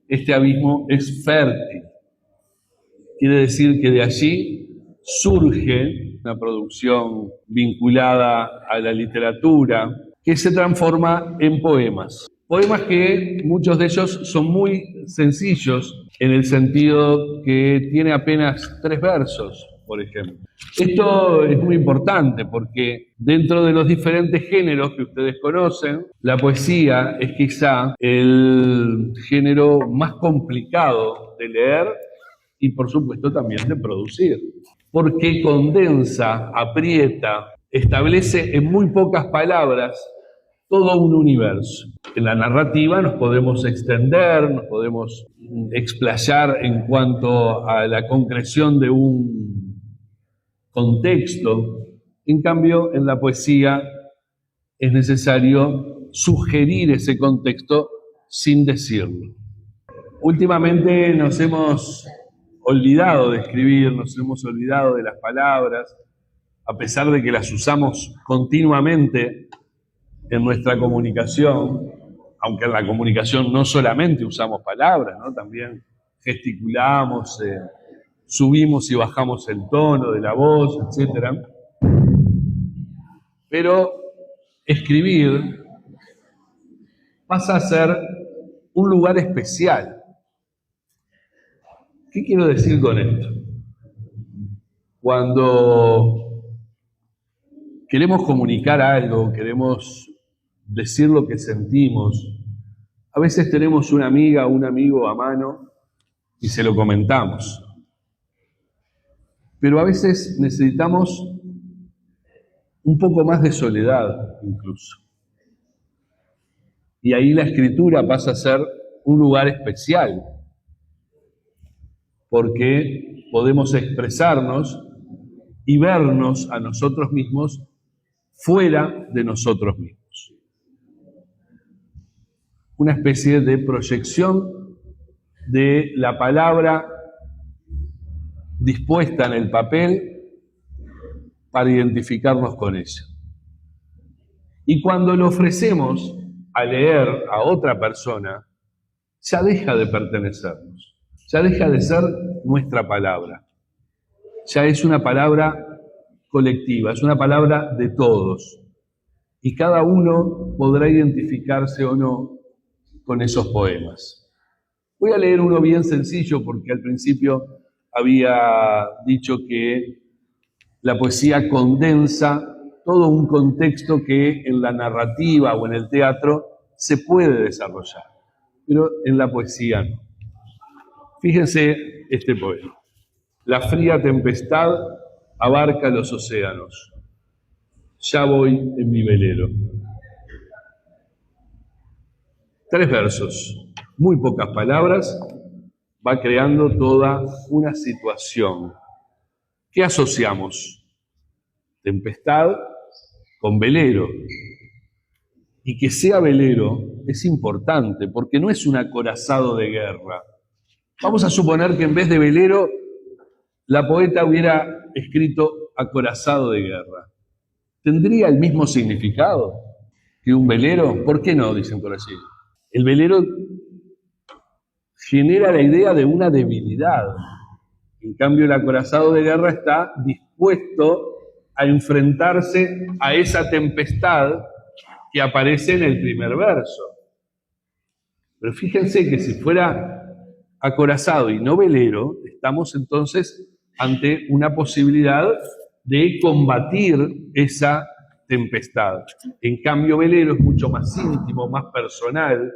este abismo es fértil. Quiere decir que de allí surge una producción vinculada a la literatura que se transforma en poemas. Poemas que muchos de ellos son muy sencillos en el sentido que tiene apenas 3 versos, por ejemplo. Esto es muy importante porque dentro de los diferentes géneros que ustedes conocen, la poesía es quizá el género más complicado de leer y por supuesto también de producir, porque condensa, aprieta, establece en muy pocas palabras todo un universo. En la narrativa nos podemos extender, nos podemos explayar en cuanto a la concreción de un contexto. En cambio, en la poesía es necesario sugerir ese contexto sin decirlo. Últimamente nos hemos olvidado de escribir, nos hemos olvidado de las palabras, a pesar de que las usamos continuamente en nuestra comunicación, aunque en la comunicación no solamente usamos palabras, ¿no? También gesticulamos, subimos y bajamos el tono de la voz, etc. Pero escribir pasa a ser un lugar especial. ¿Qué quiero decir con esto? Cuando queremos comunicar algo, queremos decir lo que sentimos, a veces tenemos una amiga o un amigo a mano y se lo comentamos. Pero a veces necesitamos un poco más de soledad incluso. Y ahí la escritura pasa a ser un lugar especial, porque podemos expresarnos y vernos a nosotros mismos fuera de nosotros mismos. Una especie de proyección de la palabra dispuesta en el papel para identificarnos con ella. Y cuando lo ofrecemos a leer a otra persona, ya deja de pertenecernos, ya deja de ser nuestra palabra. Ya es una palabra colectiva, es una palabra de todos. Y cada uno podrá identificarse o no con esos poemas. Voy a leer uno bien sencillo porque al principio había dicho que la poesía condensa todo un contexto que en la narrativa o en el teatro se puede desarrollar, pero en la poesía no. Fíjense este poema. La fría tempestad abarca los océanos. Ya voy en mi velero. 3 versos, muy pocas palabras, va creando toda una situación. ¿Qué asociamos? Tempestad con velero. Y que sea velero es importante porque no es un acorazado de guerra. Vamos a suponer que en vez de velero, la poeta hubiera escrito acorazado de guerra. ¿Tendría el mismo significado que un velero? ¿Por qué no? Dicen por allí. El velero genera la idea de una debilidad. En cambio, el acorazado de guerra está dispuesto a enfrentarse a esa tempestad que aparece en el primer verso. Pero fíjense que si fuera acorazado y no velero, estamos entonces ante una posibilidad de combatir esa tempestad. En cambio, velero es mucho más íntimo, más personal,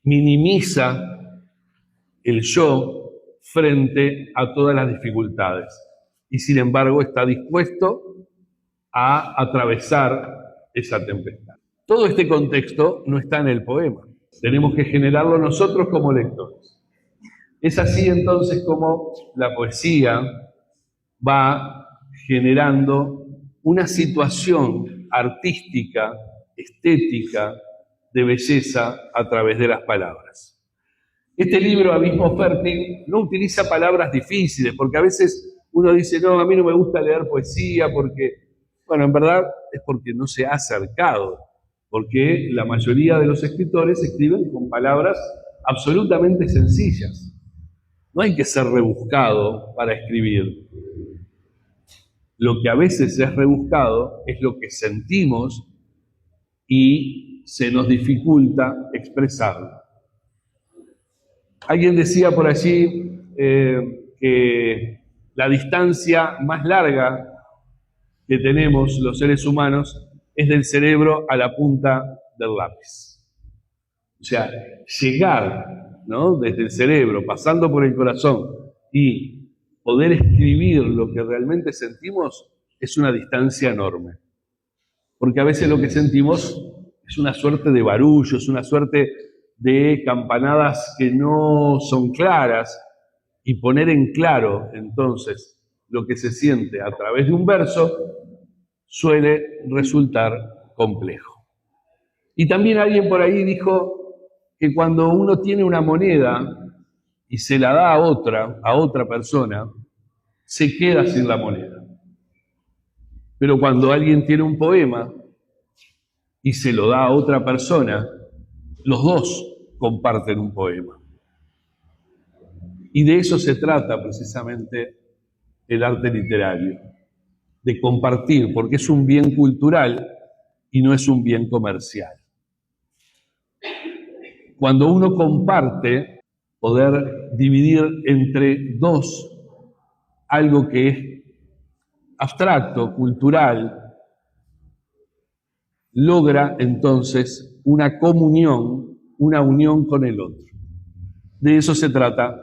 minimiza el yo frente a todas las dificultades y sin embargo está dispuesto a atravesar esa tempestad. Todo este contexto no está en el poema, tenemos que generarlo nosotros como lectores. Es así entonces como la poesía va generando una situación artística, estética, de belleza a través de las palabras. Este libro, Abismo Fértil, no utiliza palabras difíciles, porque a veces uno dice, no, a mí no me gusta leer poesía porque, bueno, en verdad es porque no se ha acercado, porque la mayoría de los escritores escriben con palabras absolutamente sencillas. No hay que ser rebuscado para escribir. Lo que a veces es rebuscado es lo que sentimos y se nos dificulta expresarlo. Alguien decía por allí que la distancia más larga que tenemos los seres humanos es del cerebro a la punta del lápiz. O sea, llegar, ¿no?, desde el cerebro, pasando por el corazón y poder escribir lo que realmente sentimos es una distancia enorme. Porque a veces lo que sentimos es una suerte de barullo, es una suerte de campanadas que no son claras, y poner en claro entonces lo que se siente a través de un verso suele resultar complejo. Y también alguien por ahí dijo que cuando uno tiene una moneda y se la da a otra persona, se queda sin la moneda. Pero cuando alguien tiene un poema y se lo da a otra persona, los dos comparten un poema. Y de eso se trata precisamente el arte literario, de compartir, porque es un bien cultural y no es un bien comercial. Cuando uno comparte, poder dividir entre dos algo que es abstracto, cultural, logra entonces una comunión, una unión con el otro. De eso se trata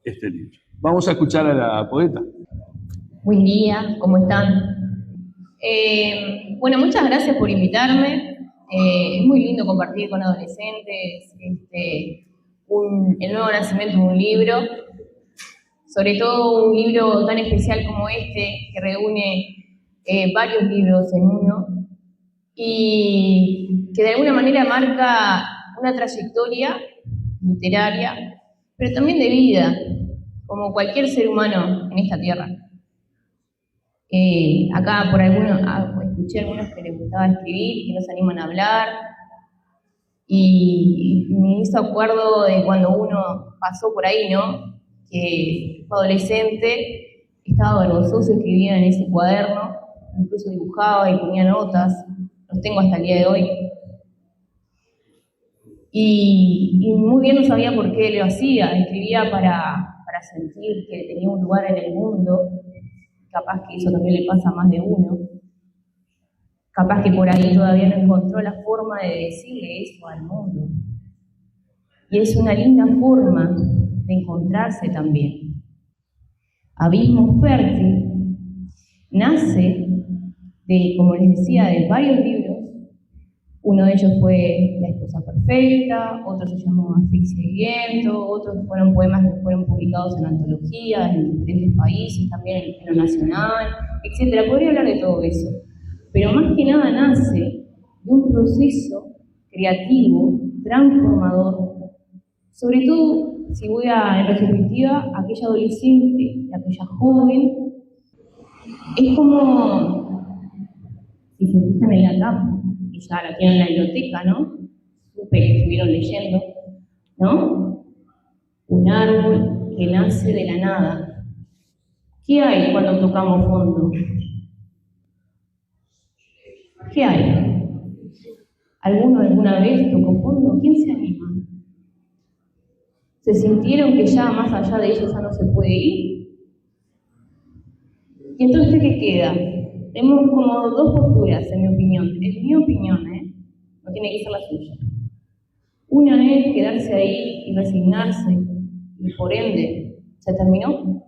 este libro. Vamos a escuchar a la poeta. Buen día, ¿cómo están? Bueno, muchas gracias por invitarme. Es muy lindo compartir con adolescentes el nuevo nacimiento de un libro, sobre todo un libro tan especial como este, que reúne varios libros en uno y que de alguna manera marca una trayectoria literaria, pero también de vida, como cualquier ser humano en esta tierra. Acá por escuché a algunos que les gustaba escribir, que no se animan a hablar, y me hizo acuerdo de cuando uno pasó por ahí, ¿no? Que fue adolescente, estaba vergonzoso, escribía en ese cuaderno, incluso dibujaba y ponía notas, los tengo hasta el día de hoy. Y muy bien no sabía por qué lo hacía, escribía para sentir que tenía un lugar en el mundo. Capaz que eso también le pasa a más de uno. Capaz que por ahí todavía no encontró la forma de decirle eso al mundo. Y es una linda forma de encontrarse también. Abismo Fértil nace de, como les decía, de varios libros. Uno de ellos fue La esposa perfecta, otro se llamó Asfixia y viento, otros fueron poemas que fueron publicados en antologías en diferentes países, también en lo nacional, etc. Podría hablar de todo eso, pero más que nada nace de un proceso creativo, transformador, sobre todo, si voy en retrospectiva, aquella adolescente, aquella joven, es como, si se fijan en la tapa, ya la tienen en la biblioteca, ¿no? Supe que estuvieron leyendo, ¿no? Un árbol que nace de la nada. ¿Qué hay cuando tocamos fondo? ¿Qué hay? ¿Alguno alguna vez tocó fondo? ¿Quién se anima? ¿Se sintieron que ya más allá de ellos ya no se puede ir? ¿Y entonces qué queda? Tenemos como dos posturas, en mi opinión. Es mi opinión, no tiene que ser la suya. Una es quedarse ahí y resignarse, y por ende, ¿se terminó?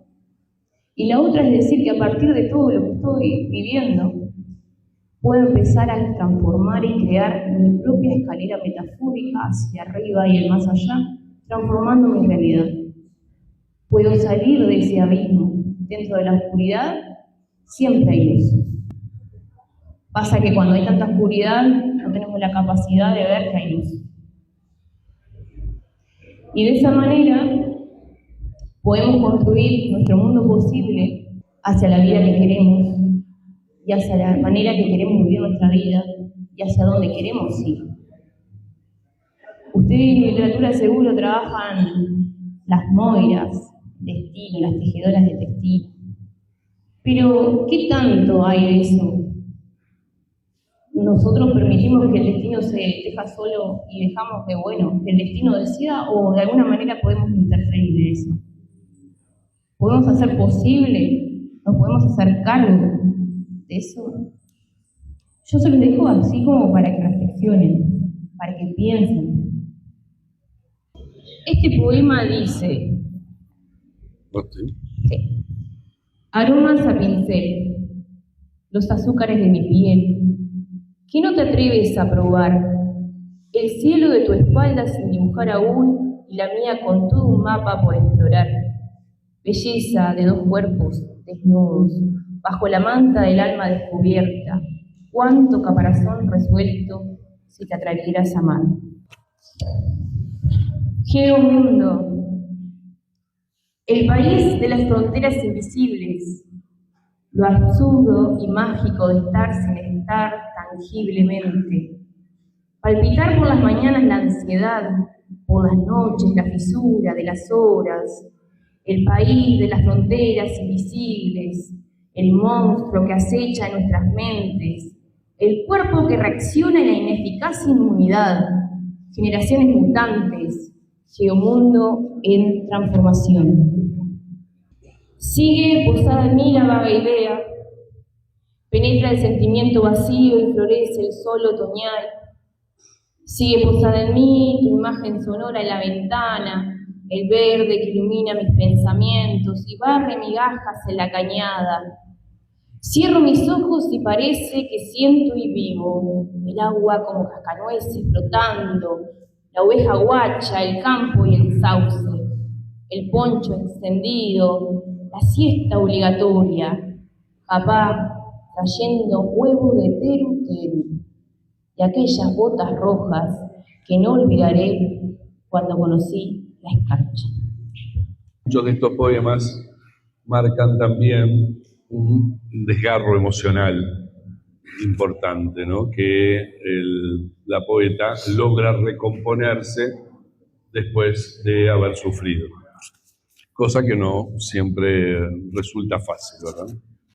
Y la otra es decir que a partir de todo lo que estoy viviendo, puedo empezar a transformar y crear mi propia escalera metafórica hacia arriba y el más allá, transformando mi realidad. Puedo salir de ese abismo. Dentro de la oscuridad siempre hay luz. Pasa que cuando hay tanta oscuridad no tenemos la capacidad de ver que hay luz. Y de esa manera podemos construir nuestro mundo posible hacia la vida que queremos y hacia la manera que queremos vivir nuestra vida y hacia dónde queremos ir. Ustedes Ustedes en literatura seguro trabajan las moiras, destino, las tejedoras de textil. Pero, ¿qué tanto hay de eso? ¿Nosotros permitimos que el destino se teja solo y dejamos que, bueno, que el destino decida, o de alguna manera podemos interferir en eso? ¿Podemos hacer posible? ¿Nos podemos hacer cargo de eso? Yo se los dejo así como para que reflexionen, para que piensen. Este poema dice: sí. Aromas a pincel, los azúcares de mi piel. ¿Qué no te atreves a probar? El cielo de tu espalda sin dibujar aún y la mía con todo un mapa por explorar. Belleza de dos cuerpos desnudos, bajo la manta del alma descubierta. Cuánto caparazón resuelto si te atrevieras a amar. Geomundo, el país de las fronteras invisibles, lo absurdo y mágico de estar sin estar tangiblemente. Palpitar por las mañanas la ansiedad, por las noches la fisura de las horas, el país de las fronteras invisibles, el monstruo que acecha en nuestras mentes, el cuerpo que reacciona en la ineficaz inmunidad, generaciones mutantes, geomundo en transformación. Sigue posada en mí la vaga idea, penetra el sentimiento vacío y florece el sol otoñal. Sigue posada en mí tu imagen sonora en la ventana, el verde que ilumina mis pensamientos y barre migajas en la cañada. Cierro mis ojos y parece que siento y vivo, el agua como cascanueces flotando, la oveja guacha, el campo y el sauce, el poncho extendido, la siesta obligatoria, papá trayendo huevos de teru y aquellas botas rojas que no olvidaré cuando conocí la escarcha. Muchos de estos poemas marcan también un desgarro emocional importante, ¿no? Que la poeta logra recomponerse después de haber sufrido, cosa que no siempre resulta fácil, ¿verdad?